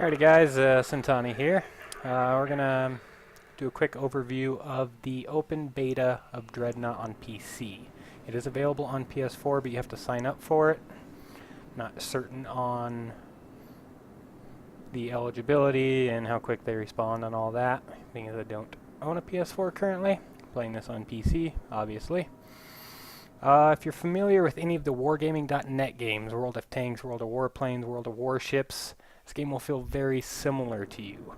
Alrighty guys, Santani here. We're gonna do a quick overview of the open beta of Dreadnought on PC. It is available on PS4, but you have to sign up for it. Not certain on the eligibility and how quick they respond and all that, being as I don't own a PS4 currently. Playing this on PC, obviously. If you're familiar with any of the wargaming.net games, World of Tanks, World of Warplanes, World of Warships, this game will feel very similar to you.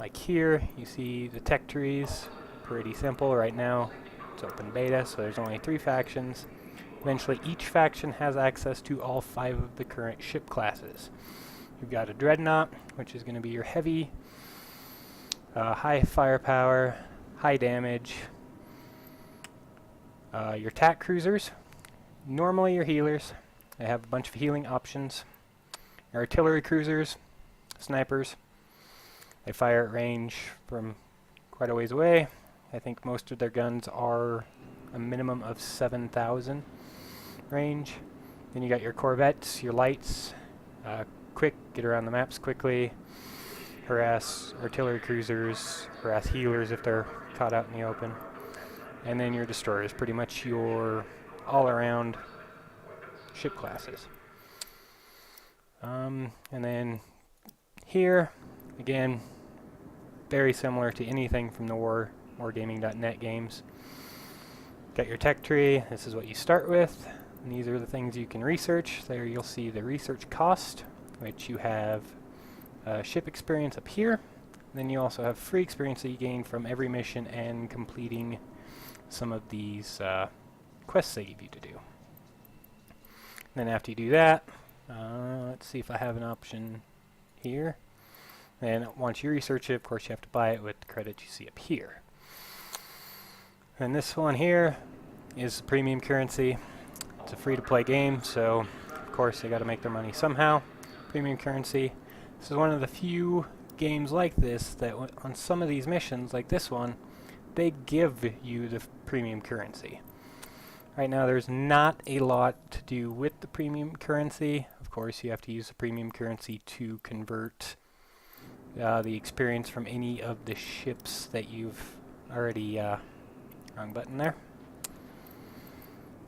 Like here, you see the tech trees, pretty simple right now. It's open beta, so there's only 3 factions. Eventually, each faction has access to all 5 of the current ship classes. You've got a Dreadnought, which is going to be your heavy, high firepower, high damage. Your attack cruisers, normally your healers. They have a bunch of healing options. Your artillery cruisers, snipers. They fire at range from quite a ways away. I think most of their guns are a minimum of 7,000 range. Then you got your corvettes, your lights, quick, get around the maps quickly, harass artillery cruisers, harass healers if they're caught out in the open. And then your destroyers, pretty much your all-around ship classes. And then here, again, very similar to anything from the wargaming.net games. Got your tech tree, this is what you start with, and these are the things you can research. There you'll see the research cost, which you have ship experience up here. Then you also have free experience that you gain from every mission and completing some of these quests they give you to do. And then after you do that, let's see if I have an option here. And once you research it, of course you have to buy it with the credits you see up here. And this one here is premium currency. It's a free-to-play game, so of course they got to make their money somehow. Premium currency. This is one of the few games like this that on some of these missions, like this one, they give you the premium currency. Right now there's not a lot to do with the premium currency. Of course you have to use the premium currency to convert the experience from any of the ships that you've already, wrong button there.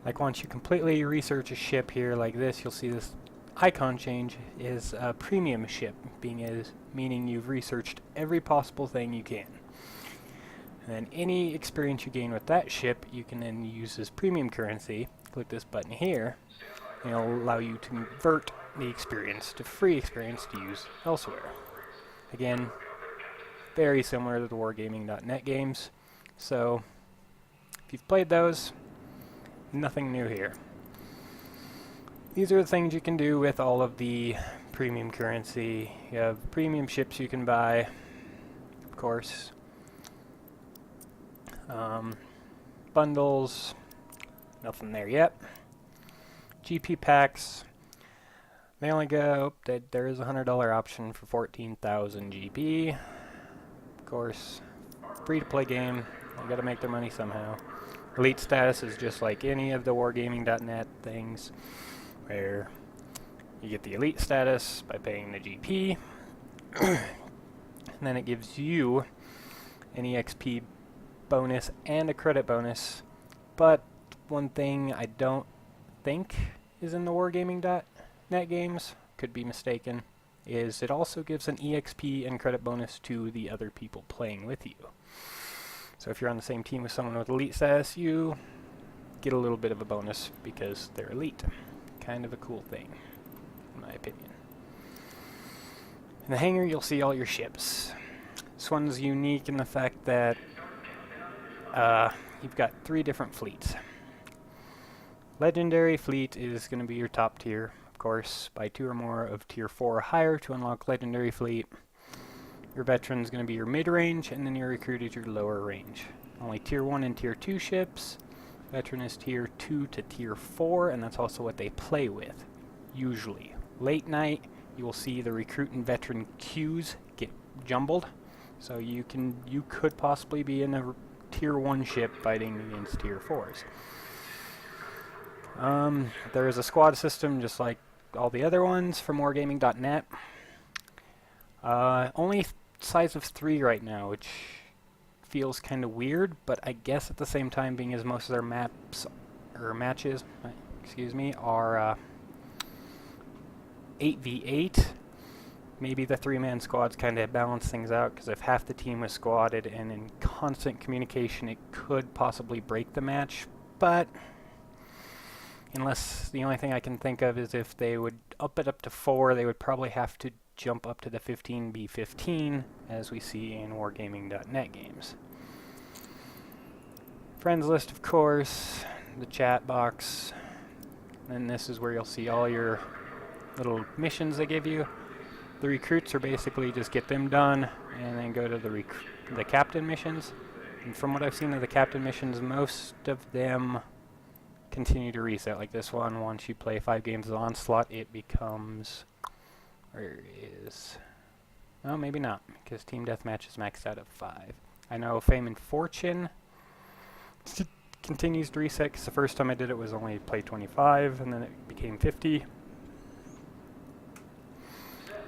Like once you completely research a ship here like this, you'll see this icon change is a premium ship, meaning you've researched every possible thing you can. And then any experience you gain with that ship, you can then use as premium currency. Click this button here, and it'll allow you to convert the experience to free experience to use elsewhere. Again, very similar to the wargaming.net games. So, if you've played those, nothing new here. These are the things you can do with all of the premium currency. You have premium ships you can buy, of course. Bundles, nothing there yet. GP packs, they only go, there is a $100 option for 14,000 GP. Of course, free-to-play game, they gotta make their money somehow. Elite status is just like any of the wargaming.net things, where you get the elite status by paying the GP, and then it gives you an EXP bonus and a credit bonus. But one thing I don't think is in the wargaming.net games, could be mistaken, is it also gives an EXP and credit bonus to the other people playing with you. So if you're on the same team with someone with elite status, you get a little bit of a bonus because they're elite. Kind of a cool thing, in my opinion. In the hangar, you'll see all your ships. This one's unique in the fact that you've got 3 different fleets. Legendary fleet is going to be your top tier, of course. Buy 2 or more of tier 4 or higher to unlock legendary fleet. Your veteran is going to be your mid-range, and then your recruit is your lower range. Only tier 1 and tier 2 ships. Veteran is tier 2 to tier 4, and that's also what they play with, usually. Late night, you will see the recruit and veteran queues get jumbled. So you could possibly be in a tier 1 ship fighting against tier 4s. There is a squad system just like all the other ones from wargaming.net. Only size of 3 right now, which feels kind of weird, but I guess at the same time, being as most of their maps or matches, excuse me, are 8v8. Maybe the 3-man squads kind of balance things out, because if half the team was squatted and in constant communication, it could possibly break the match. But unless the only thing I can think of is if they would up it up to 4, they would probably have to jump up to the 15v15, as we see in wargaming.net games. Friends list, of course, the chat box, and this is where you'll see all your little missions they give you. The recruits are basically just get them done and then go to the captain missions. And from what I've seen of the captain missions, most of them continue to reset. Like this one, once you play 5 games of Onslaught, it becomes... Where is... Oh, maybe not, because Team Deathmatch is maxed out at 5. I know Fame and Fortune continues to reset, because the first time I did it was only play 25, and then it became 50.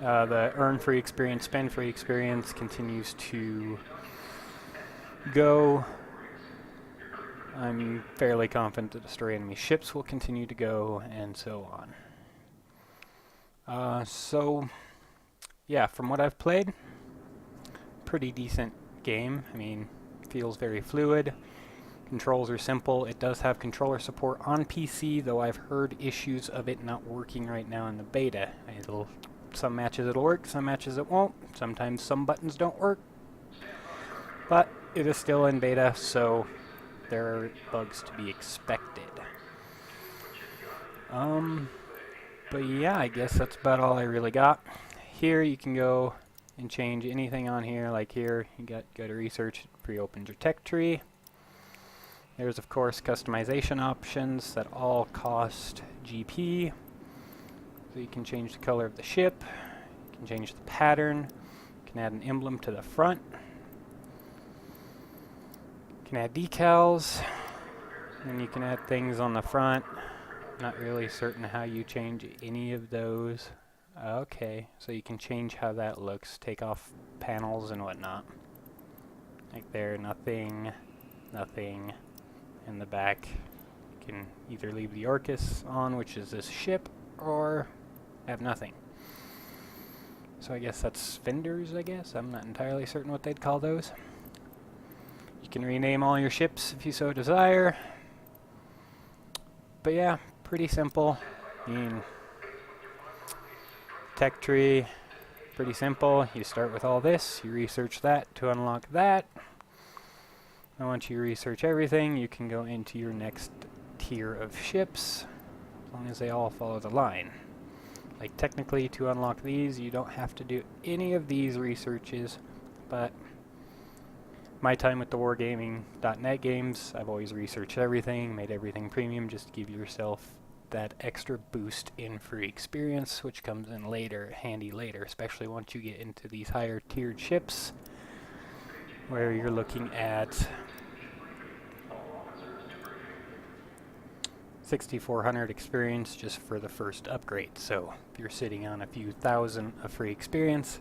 The earn free experience, spend free experience continues to go. I'm fairly confident that destroy enemy ships will continue to go, and so on. So, yeah, from what I've played, pretty decent game. I mean, feels very fluid. Controls are simple. It does have controller support on PC, though I've heard issues of it not working right now in the beta. Some matches it'll work, some matches it won't. Sometimes some buttons don't work. But it is still in beta, so there are bugs to be expected. But yeah, I guess that's about all I really got. Here you can go and change anything on here. Like here, you go to research, it pre-opens your tech tree. There's of course customization options that all cost GP. So you can change the color of the ship, you can change the pattern, you can add an emblem to the front, you can add decals, and you can add things on the front. Not really certain how you change any of those. Okay, so you can change how that looks, take off panels and whatnot. Like there, nothing, in the back. You can either leave the Orcus on, which is this ship, or have nothing. So I guess that's fenders, I guess. I'm not entirely certain what they'd call those. You can rename all your ships if you so desire. But yeah, pretty simple. I mean, tech tree, pretty simple. You start with all this, you research that to unlock that. And once you research everything, you can go into your next tier of ships, as long as they all follow the line. Like technically to unlock these, you don't have to do any of these researches, but my time with the wargaming.net games, I've always researched everything, made everything premium, just to give yourself that extra boost in free experience, which comes in later, handy later, especially once you get into these higher tiered ships, where you're looking at 6,400 experience just for the first upgrade. So if you're sitting on a few thousand of free experience,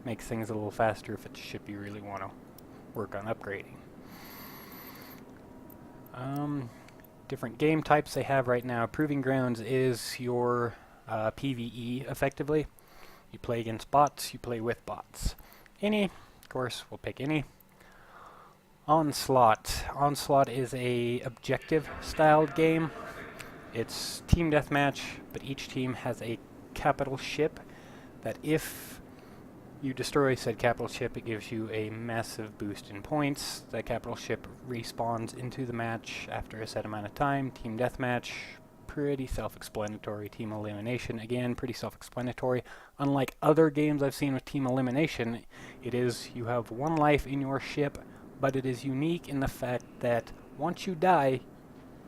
makes things a little faster if it's a ship you really want to work on upgrading. Different game types they have right now. Proving Grounds is your PvE, effectively. You play against bots, you play with bots. Any, of course, we'll pick any. Onslaught. Onslaught is a objective-styled game. It's team deathmatch, but each team has a capital ship that if you destroy said capital ship, it gives you a massive boost in points. That capital ship respawns into the match after a set amount of time. Team deathmatch, pretty self-explanatory. Team elimination, again, pretty self-explanatory. Unlike other games I've seen with team elimination, it is you have one life in your ship, but it is unique in the fact that once you die,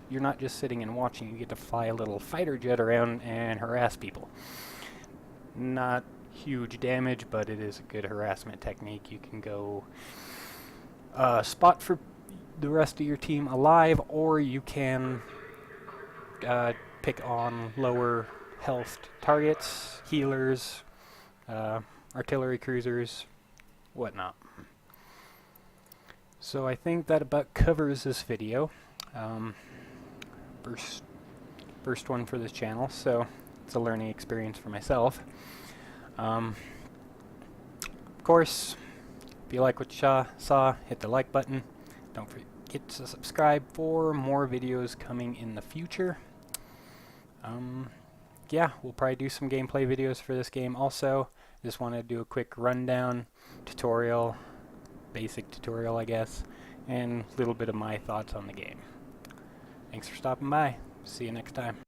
you're not just sitting and watching. You get to fly a little fighter jet around and harass people. Not huge damage, but it is a good harassment technique. You can go spot for the rest of your team alive, or you can pick on lower health targets, healers, artillery cruisers, whatnot. So I think that about covers this video. First one for this channel, so it's a learning experience for myself. Of course, if you like what you saw, hit the like button. Don't forget to subscribe for more videos coming in the future. Yeah, we'll probably do some gameplay videos for this game also. Just want to do a quick rundown, tutorial, basic tutorial I guess, and a little bit of my thoughts on the game. Thanks for stopping by. See you next time.